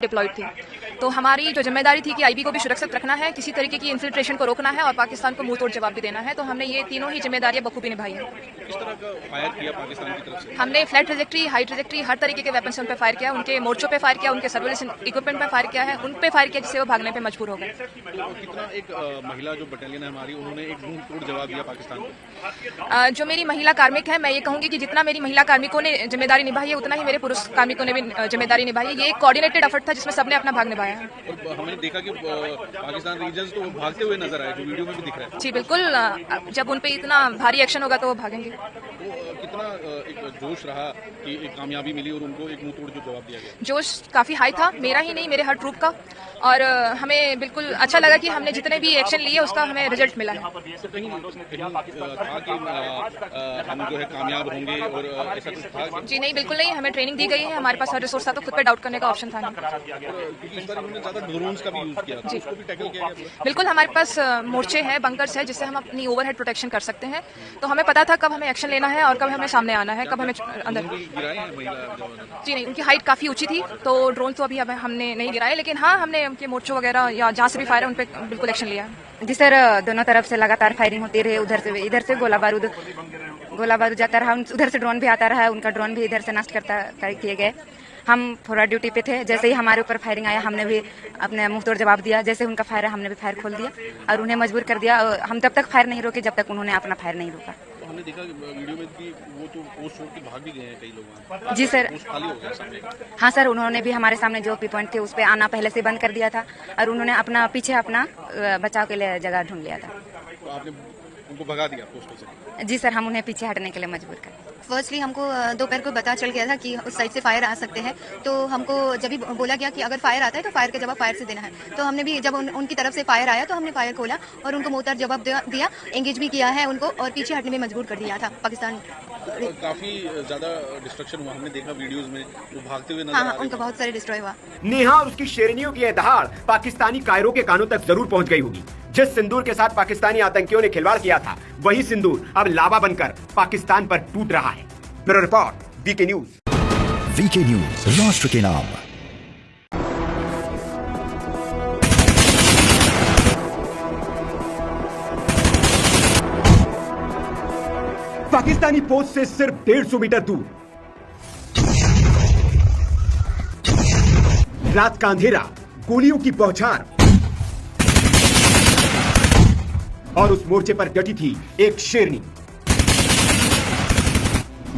Diploid थी। तो हमारी जो जिम्मेदारी थी कि आईबी को भी सुरक्षित रखना है, किसी तरीके की इन्फिल्ट्रेशन को रोकना है और पाकिस्तान को मुंह तोड़ जवाब भी देना है। तो हमने ये तीनों ही जिम्मेदारियां बखूबी निभाई है। किस तरह का फायर किया पाकिस्तान की तरफ से? हमने फ्लैट ट्रेजेक्ट्री, हाई ट्रेजेक्ट्री, हर तरीके के वेपन से उन पर फायर किया, उनके मोर्चों पे फायर किया, उनके सर्विलेंस इक्विपमेंट पे फायर किया है, उन पे फायर किया जिससे वो भागने पे मजबूर हो गए। कितना एक महिला जो बटालियन है हमारी, उन्होंने एक मुंह तोड़ जवाब दिया पाकिस्तान को? जो मेरी महिला कार्मिक है, मैं ये कहूंगी कि जितना मेरी महिला कार्मिकों ने जिम्मेदारी निभाई है उतना ही मेरे पुरुष कार्मिकों ने भी जिम्मेदारी निभाई है। ये एक कोऑर्डिनेटेड एफर्ट था जिसमें सबने अपना भाग निभाया है। और हमने देखा कि पाकिस्तान रीजन्स तो भागते हुए नजर आए, जो वीडियो में भी दिख रहा है। जी बिल्कुल, जब उन पे इतना भारी एक्शन होगा तो वो भागेंगे। तो कितना एक जोश रहा कि एक कामयाबी मिली और उनको एक मुंह तोड़ जो जवाब दिया गया? जोश काफ़ी हाई था, मेरा ही नहीं मेरे हर ट्रूप का। और हमें बिल्कुल अच्छा लगा कि हमने जितने भी एक्शन लिए उसका हमें रिजल्ट मिला है। तो कहीं था कि हम जो है कामयाब होंगे और ऐसा कुछ था कि? जी नहीं, बिल्कुल नहीं, हमें ट्रेनिंग दी गई है, हमारे पास हर रिसोर्स था तो खुद पे डाउट करने का ऑप्शन था नहीं। क्योंकि इस बार उन्होंने ज्यादा ड्रोन्स का भी यूज किया, तो उसको भी टैकल किया गया? बिल्कुल, हमारे पास मोर्चे हैं, बंकर्स है, जिससे हम अपनी ओवरहेड प्रोटेक्शन कर सकते हैं। तो हमें पता था कब हमें एक्शन लेना है और कब हमें सामने आना है, कब हमें अंदर। गिराए हैं महिला जवानों ने? जी नहीं, उनकी हाइट काफ़ी ऊंची थी तो ड्रोन तो अभी हमने नहीं गिराए, लेकिन हाँ हमने उनके मोर्चों वगैरह या जहाँ से भी फायर है उन पर बिल्कुल एक्शन लिया है। जी सर, दोनों तरफ से लगातार फायरिंग होती रही, उधर से इधर से गोला बारूद जाता रहा, उधर से ड्रोन भी आता रहा, उनका ड्रोन भी इधर से नष्ट किए गए। हम फॉरवर्ड ड्यूटी पे थे, जैसे ही हमारे ऊपर फायरिंग आया हमने भी अपने मुंह तोड़ जवाब दिया। जैसे उनका फायर है हमने भी फायर खोल दिया और उन्हें मजबूर कर दिया। हम तब तक फायर नहीं रोके जब तक उन्होंने अपना फायर नहीं रोका। तो हमने देखा वीडियो में कि वो तो पोस्ट छोड़ के भाग भी गए हैं कई लोग वहाँ। जी सर, पोस्ट खाली हो गया सामने। हाँ सर, उन्होंने भी हमारे सामने जो पॉइंट थे उस पर आना पहले से बंद कर दिया था और उन्होंने अपना पीछे अपना बचाव के लिए जगह ढूंढ लिया था। तो आपने उनको भगा दिया पोस्टों से? जी सर, हम उन्हें पीछे हटने के लिए मजबूर कर। फर्स्टली हमको दोपहर को पता चल गया था कि उस साइड से फायर आ सकते हैं, तो हमको जब भी बोला गया कि अगर फायर आता है तो फायर का जवाब फायर से देना है। तो हमने भी जब उनकी तरफ से फायर आया तो हमने फायर खोला और उनको मुंहतोड़ जवाब दिया, एंगेज भी किया है उनको और पीछे हटने में मजबूर कर दिया था पाकिस्तान। काफी ज्यादा डिस्ट्रक्शन हुआ, हमने देखा वीडियोस में, वो भागते हुए नजर हाँ, आ रहे उनका बहुत सारे डिस्ट्रॉय हुआ। नेहा और उसकी शेरनियों की यह दहाड़ पाकिस्तानी कायरों के कानों तक जरूर पहुंच गई होगी। जिस सिंदूर के साथ पाकिस्तानी आतंकियों ने खिलवाड़ किया था, वही सिंदूर अब लावा बनकर पाकिस्तान पर टूट रहा है। Bureau report, VK news. VK news, राष्ट्र के नाम। पाकिस्तानी पोस्ट से सिर्फ 150 मीटर दूर रात का अंधेरा, गोलियों की बौछार और उस मोर्चे पर डटी थी एक शेरनी,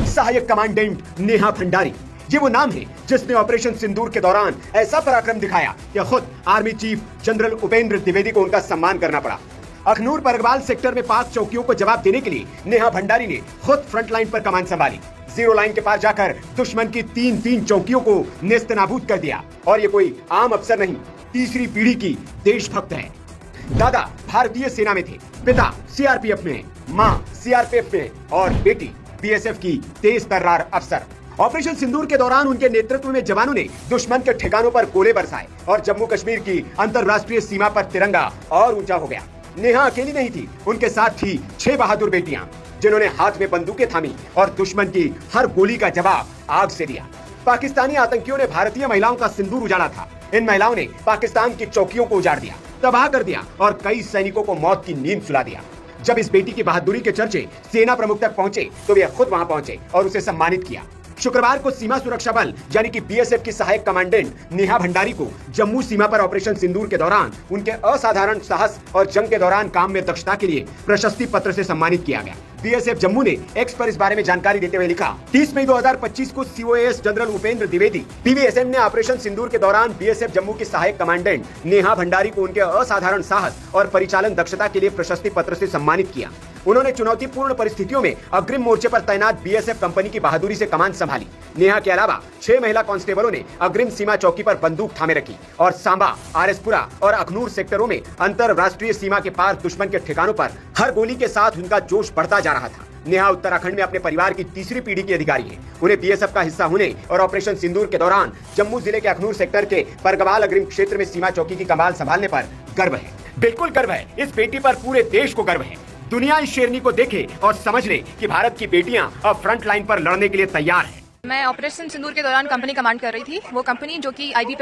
सहायक कमांडेंट नेहा भंडारी। ये वो नाम है जिसने ऑपरेशन सिंदूर के दौरान ऐसा पराक्रम दिखाया कि खुद army chief general Upendra Dwivedi को उनका सम्मान करना पड़ा। अखनूर परगवाल सेक्टर में 5 चौकियों को जवाब देने के लिए नेहा भंडारी ने खुद फ्रंट लाइन पर कमान संभाली। जीरो लाइन के पार जाकर दुश्मन की 3 चौकियों को नेस्तनाबूद कर दिया। और ये कोई आम अफसर नहीं, तीसरी पीढ़ी की देशभक्त है। दादा भारतीय सेना में थे, पिता सीआरपीएफ में, माँ सीआरपीएफ में और बेटी बीएसएफ की तेज तर्रार अफसर। ऑपरेशन सिंदूर के दौरान उनके नेतृत्व में जवानों ने दुश्मन के ठिकानों पर गोले बरसाए और जम्मू कश्मीर की अंतर्राष्ट्रीय सीमा पर तिरंगा और ऊंचा हो गया। नेहा अकेली नहीं थी, उनके साथ थी 6 बहादुर बेटियां, जिन्होंने हाथ में बंदूकें थामी और दुश्मन की हर गोली का जवाब आग से दिया। पाकिस्तानी आतंकियों ने भारतीय महिलाओं का सिंदूर उजाड़ा था। इन महिलाओं ने पाकिस्तान की चौकियों को उजाड़ दिया, तबाह कर दिया और कई सैनिकों को मौत की नींद सुला दिया। जब इस बेटी की बहादुरी के चर्चे सेना प्रमुख तक पहुंचे तो वे खुद वहां पहुंचे और उसे सम्मानित किया। शुक्रवार को सीमा सुरक्षा बल यानी कि बीएसएफ की सहायक कमांडेंट नेहा भंडारी को जम्मू सीमा पर ऑपरेशन सिंदूर के दौरान उनके असाधारण साहस और जंग के दौरान काम में दक्षता के लिए प्रशस्ति पत्र से सम्मानित किया गया। बीएसएफ जम्मू ने एक्स पर इस बारे में जानकारी देते हुए लिखा, 30 मई 2025 को COS general Upendra Dwivedi PVSM ने ऑपरेशन सिंदूर के दौरान बीएसएफ जम्मू की सहायक कमांडेंट नेहा भंडारी को उनके असाधारण साहस और परिचालन दक्षता के लिए प्रशस्ति पत्र से सम्मानित किया। उन्होंने चुनौतीपूर्ण परिस्थितियों में अग्रिम मोर्चे पर तैनात बीएसएफ कंपनी की बहादुरी से कमान संभाली। नेहा के अलावा 6 महिला कांस्टेबलों ने अग्रिम सीमा चौकी पर बंदूक थामे रखी और सांबा, आरएसपुरा और अखनूर सेक्टरों में अंतरराष्ट्रीय सीमा के पार दुश्मन के ठिकानों पर हर गोली के साथ उनका जोश बढ़ता जा रहा था। नेहा उत्तराखंड में अपने परिवार की तीसरी पीढ़ी की अधिकारी है। उन्हें बीएसएफ का हिस्सा होने और ऑपरेशन सिंदूर के दौरान जम्मू जिले के अखनूर सेक्टर के परगवाल अग्रिम क्षेत्र में सीमा चौकी की कमान संभालने पर गर्व है। बिल्कुल गर्व है, इस बेटी पर पूरे देश को गर्व है। दुनिया इस शेरनी को देखे और समझ ले कि भारत की बेटियां अब फ्रंट लाइन पर लड़ने के लिए तैयार है। मैं ऑपरेशन सिंदूर के दौरान कंपनी कमांड कर रही थी। वो कंपनी जो कि आईबी पे